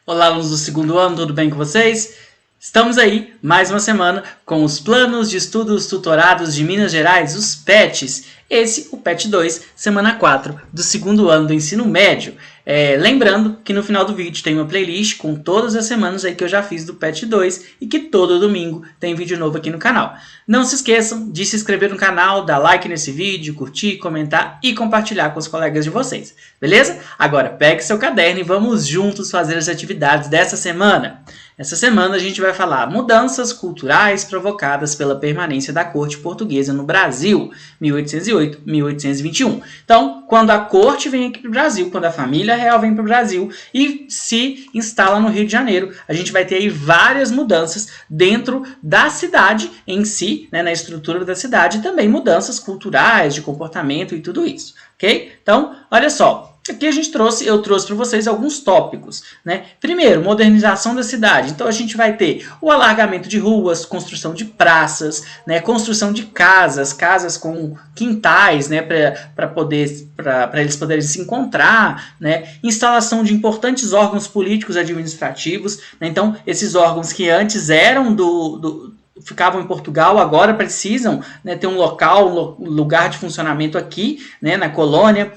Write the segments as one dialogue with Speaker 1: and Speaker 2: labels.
Speaker 1: Olá, alunos do segundo ano, tudo bem com vocês? Estamos aí, mais uma semana, com os Planos de Estudos Tutorados de Minas Gerais, os PETs. Esse, o PET 2, semana 4, do segundo ano do ensino médio. Lembrando que no final do vídeo tem uma playlist com todas as semanas aí que eu já fiz do PET 2 e que todo domingo tem vídeo novo aqui no canal. Não se esqueçam de se inscrever no canal, dar like nesse vídeo, curtir, comentar e compartilhar com os colegas de vocês, beleza? Agora pegue seu caderno e vamos juntos fazer as atividades dessa semana. Essa semana a gente vai falar mudanças culturais provocadas pela permanência da corte portuguesa no Brasil, 1808-1821. Então, quando a corte vem aqui para o Brasil, quando a família real vem para o Brasil e se instala no Rio de Janeiro, a gente vai ter aí várias mudanças dentro da cidade em si, né, na estrutura da cidade, e também mudanças culturais, de comportamento e tudo isso, ok? Então, olha só. Aqui eu trouxe para vocês alguns tópicos, né? Primeiro, modernização da cidade. Então a gente vai ter o alargamento de ruas, construção de praças, né? Construção de casas com quintais, né? Para eles poderem se encontrar, né? Instalação de importantes órgãos políticos administrativos, né? Então esses órgãos que antes eram ficavam em Portugal, agora precisam, né, ter um lugar de funcionamento aqui, né, na colônia.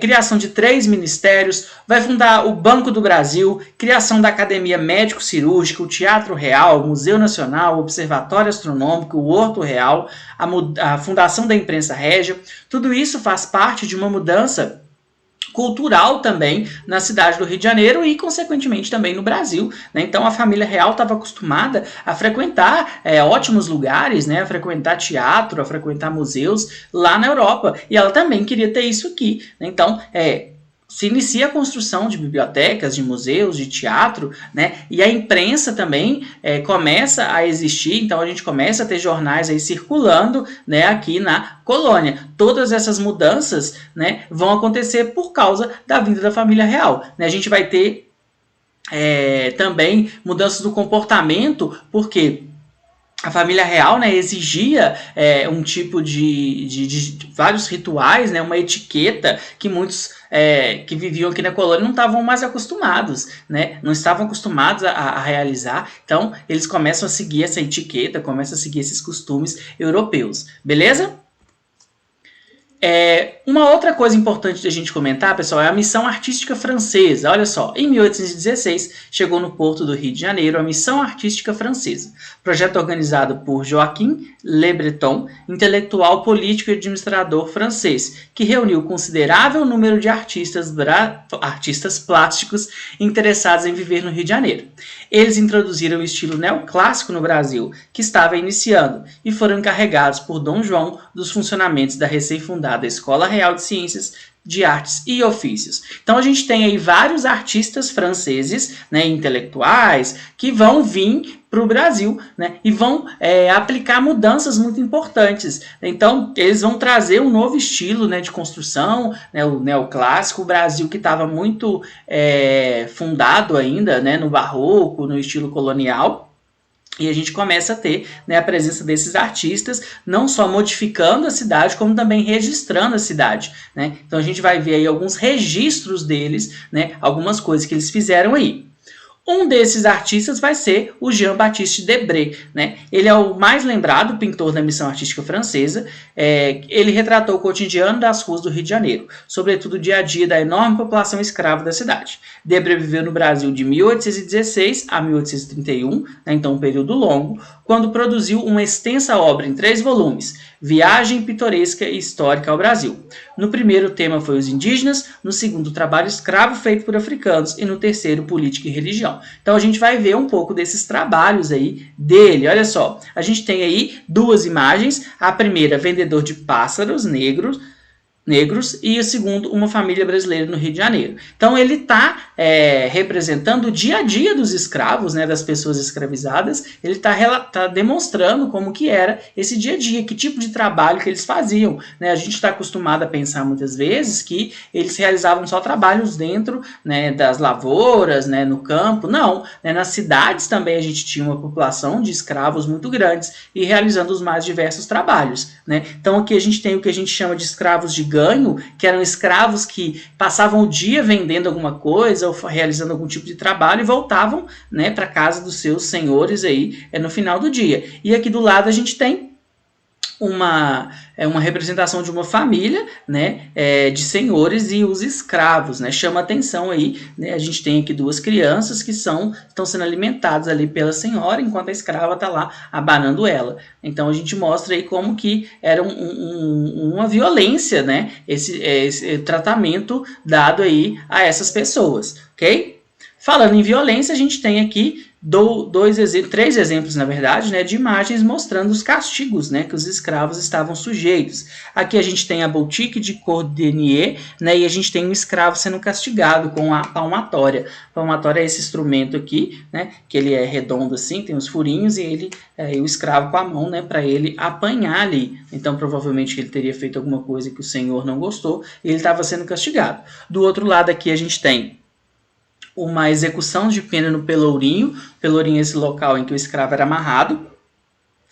Speaker 1: Criação de 3 ministérios, vai fundar o Banco do Brasil, criação da Academia Médico-Cirúrgica, o Teatro Real, o Museu Nacional, o Observatório Astronômico, o Horto Real, a fundação da Imprensa Régia. Tudo isso faz parte de uma mudança cultural também na cidade do Rio de Janeiro e, consequentemente, também no Brasil, né? Então, a família real estava acostumada a frequentar ótimos lugares, né? A frequentar teatro, a frequentar museus lá na Europa. E ela também queria ter isso aqui, né? Então, se inicia a construção de bibliotecas, de museus, de teatro, né? E a imprensa também começa a existir, então a gente começa a ter jornais aí circulando, né, aqui na colônia. Todas essas mudanças, né, vão acontecer por causa da vinda da família real, né? A gente vai ter também mudanças do comportamento, porque a família real, né, exigia um tipo de vários rituais, né, uma etiqueta que muitos que viviam aqui na colônia não estavam mais acostumados, né, não estavam acostumados a realizar. Então, eles começam a seguir essa etiqueta, começam a seguir esses costumes europeus, beleza? Uma outra coisa importante de a gente comentar, pessoal, é a missão artística francesa. Olha só, em 1816 chegou no porto do Rio de Janeiro a missão artística francesa, projeto organizado por Joachim Le Breton, intelectual, político e administrador francês, que reuniu considerável número de artistas plásticos interessados em viver no Rio de Janeiro. Eles introduziram o estilo neoclássico no Brasil, que estava iniciando, e foram encarregados por Dom João dos funcionamentos da recém-fundada Escola Real de Ciências, de Artes e Ofícios. Então a gente tem aí vários artistas franceses, né, intelectuais, que vão vir para o Brasil, né, e vão aplicar mudanças muito importantes. Então eles vão trazer um novo estilo, né, de construção, né, o neoclássico. O Brasil que estava muito fundado ainda, né, no barroco, no estilo colonial. E a gente começa a ter, né, a presença desses artistas, não só modificando a cidade, como também registrando a cidade, né? Então a gente vai ver aí alguns registros deles, né, algumas coisas que eles fizeram aí. Um desses artistas vai ser o Jean-Baptiste Debré, né? Ele é o mais lembrado pintor da missão artística francesa. Ele retratou o cotidiano das ruas do Rio de Janeiro, sobretudo o dia a dia da enorme população escrava da cidade. Debré viveu no Brasil de 1816 a 1831, né? Então um período longo, quando produziu uma extensa obra em 3 volumes, Viagem Pitoresca e Histórica ao Brasil. No primeiro, o tema foi os indígenas, no segundo, o trabalho escravo feito por africanos, e no terceiro, política e religião. Então a gente vai ver um pouco desses trabalhos aí dele. Olha só, a gente tem aí 2 imagens. A primeira, vendedor de pássaros negros, e o segundo, uma família brasileira no Rio de Janeiro. Então ele está representando o dia a dia dos escravos, né, das pessoas escravizadas. Ele tá demonstrando como que era esse dia a dia, que tipo de trabalho que eles faziam, né? A gente está acostumado a pensar muitas vezes que eles realizavam só trabalhos dentro, né, das lavouras, né, no campo. Não, né, nas cidades também a gente tinha uma população de escravos muito grandes e realizando os mais diversos trabalhos, né? Então aqui a gente tem o que a gente chama de escravos de ganho, que eram escravos que passavam o dia vendendo alguma coisa ou realizando algum tipo de trabalho e voltavam, né, para casa dos seus senhores aí no final do dia. E aqui do lado a gente tem uma representação de uma família, né, de senhores e os escravos, né, chama atenção aí, né, a gente tem aqui duas crianças que estão sendo alimentadas ali pela senhora, enquanto a escrava está lá abanando ela. Então a gente mostra aí como que era uma violência, né, esse tratamento dado aí a essas pessoas, ok? Falando em violência, a gente tem aqui três exemplos, na verdade, né, de imagens mostrando os castigos, né, que os escravos estavam sujeitos. Aqui a gente tem a boutique de Cordelier, né, e a gente tem um escravo sendo castigado com a palmatória. A palmatória é esse instrumento aqui, né, que ele é redondo assim, tem os furinhos, e o escravo com a mão, né, para ele apanhar ali. Então, provavelmente ele teria feito alguma coisa que o senhor não gostou e ele estava sendo castigado. Do outro lado aqui a gente tem uma execução de pena no Pelourinho. Pelourinho é esse local em que o escravo era amarrado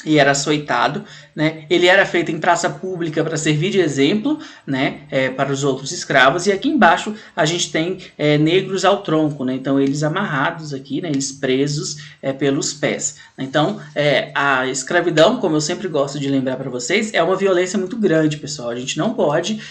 Speaker 1: e era açoitado, né? Ele era feito em praça pública para servir de exemplo, né, para os outros escravos. E aqui embaixo a gente tem negros ao tronco, né? Então eles amarrados aqui, né, eles presos pelos pés. Então a escravidão, como eu sempre gosto de lembrar para vocês, é uma violência muito grande, pessoal. A gente não pode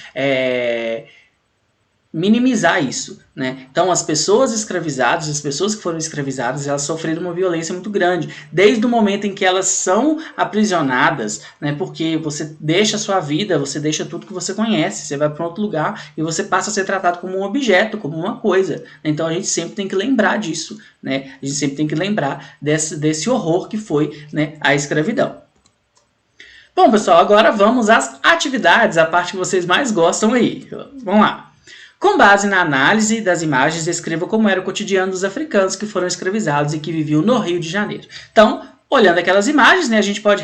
Speaker 1: minimizar isso, né? Então as pessoas escravizadas, as pessoas que foram escravizadas, elas sofreram uma violência muito grande, desde o momento em que elas são aprisionadas, né? Porque você deixa a sua vida, você deixa tudo que você conhece, você vai para outro lugar e você passa a ser tratado como um objeto, como uma coisa. Então a gente sempre tem que lembrar disso, né? A gente sempre tem que lembrar desse horror que foi, né, a escravidão. Bom, pessoal, agora vamos às atividades, a parte que vocês mais gostam aí. Vamos lá. Com base na análise das imagens, descreva como era o cotidiano dos africanos que foram escravizados e que viviam no Rio de Janeiro. Então, olhando aquelas imagens, né, a gente pode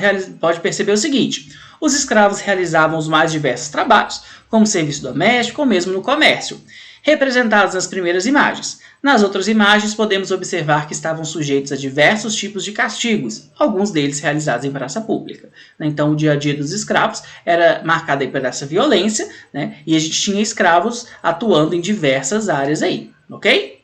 Speaker 1: perceber o seguinte: os escravos realizavam os mais diversos trabalhos, como serviço doméstico ou mesmo no comércio, representados nas primeiras imagens. Nas outras imagens, podemos observar que estavam sujeitos a diversos tipos de castigos, alguns deles realizados em praça pública. Então, o dia a dia dos escravos era marcado aí por essa violência, né? E a gente tinha escravos atuando em diversas áreas aí, ok?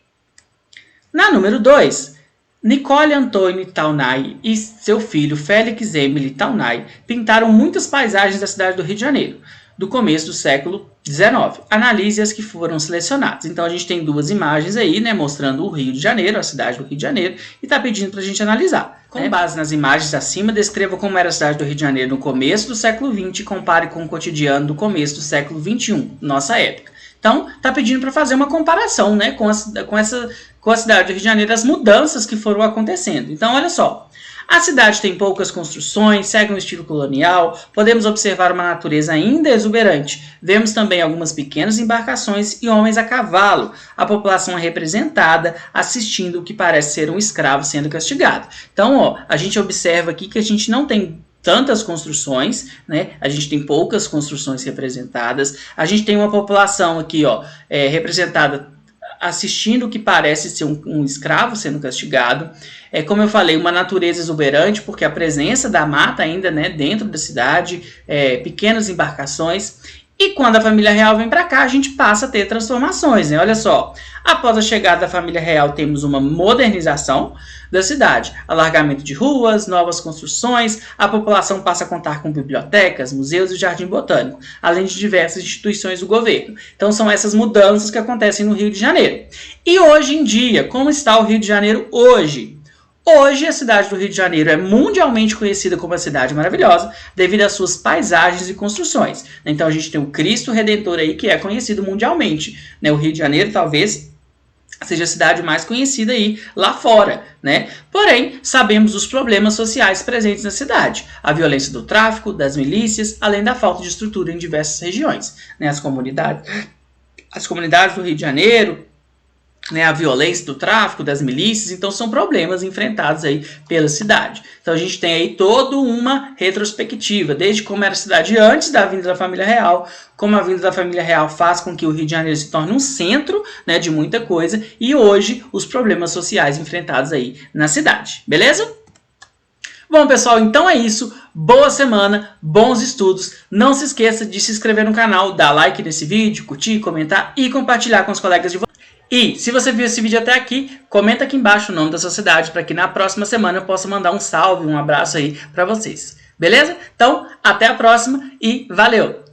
Speaker 1: Na número 2, Nicole Antônio Taunay e seu filho Félix Emily Taunay pintaram muitas paisagens da cidade do Rio de Janeiro, do começo do século XIX. Analise as que foram selecionadas. Então a gente tem duas imagens aí, né, mostrando o Rio de Janeiro, a cidade do Rio de Janeiro, e está pedindo para a gente analisar. Com base nas imagens acima, descreva como era a cidade do Rio de Janeiro no começo do século XX e compare com o cotidiano do começo do século XXI, nossa época. Então, está pedindo para fazer uma comparação, né, com a cidade do Rio de Janeiro, as mudanças que foram acontecendo. Então, olha só. A cidade tem poucas construções, segue um estilo colonial, podemos observar uma natureza ainda exuberante. Vemos também algumas pequenas embarcações e homens a cavalo. A população é representada assistindo o que parece ser um escravo sendo castigado. Então, ó, a gente observa aqui que a gente não tem tantas construções, né? A gente tem poucas construções representadas. A gente tem uma população aqui, ó, representada assistindo o que parece ser um escravo sendo castigado. Como eu falei, uma natureza exuberante, porque a presença da mata ainda, né, dentro da cidade, pequenas embarcações. E quando a família real vem para cá, a gente passa a ter transformações, né? Olha só, após a chegada da família real, temos uma modernização da cidade, alargamento de ruas, novas construções, a população passa a contar com bibliotecas, museus e jardim botânico, além de diversas instituições do governo. Então são essas mudanças que acontecem no Rio de Janeiro. E hoje em dia, como está o Rio de Janeiro hoje? Hoje, a cidade do Rio de Janeiro é mundialmente conhecida como uma cidade maravilhosa devido às suas paisagens e construções. Então, a gente tem o Cristo Redentor aí, que é conhecido mundialmente. O Rio de Janeiro, talvez, seja a cidade mais conhecida aí lá fora, né? Porém, sabemos os problemas sociais presentes na cidade. A violência do tráfico, das milícias, além da falta de estrutura em diversas regiões. As comunidades do Rio de Janeiro, a violência do tráfico, das milícias, então são problemas enfrentados aí pela cidade. Então a gente tem aí toda uma retrospectiva, desde como era a cidade antes da vinda da família real, como a vinda da família real faz com que o Rio de Janeiro se torne um centro, né, de muita coisa, e hoje os problemas sociais enfrentados aí na cidade, beleza? Bom, pessoal, então é isso. Boa semana, bons estudos. Não se esqueça de se inscrever no canal, dar like nesse vídeo, curtir, comentar e compartilhar com os colegas de vocês. E, se você viu esse vídeo até aqui, comenta aqui embaixo o nome da sua cidade para que na próxima semana eu possa mandar um salve, um abraço aí para vocês. Beleza? Então, até a próxima e valeu!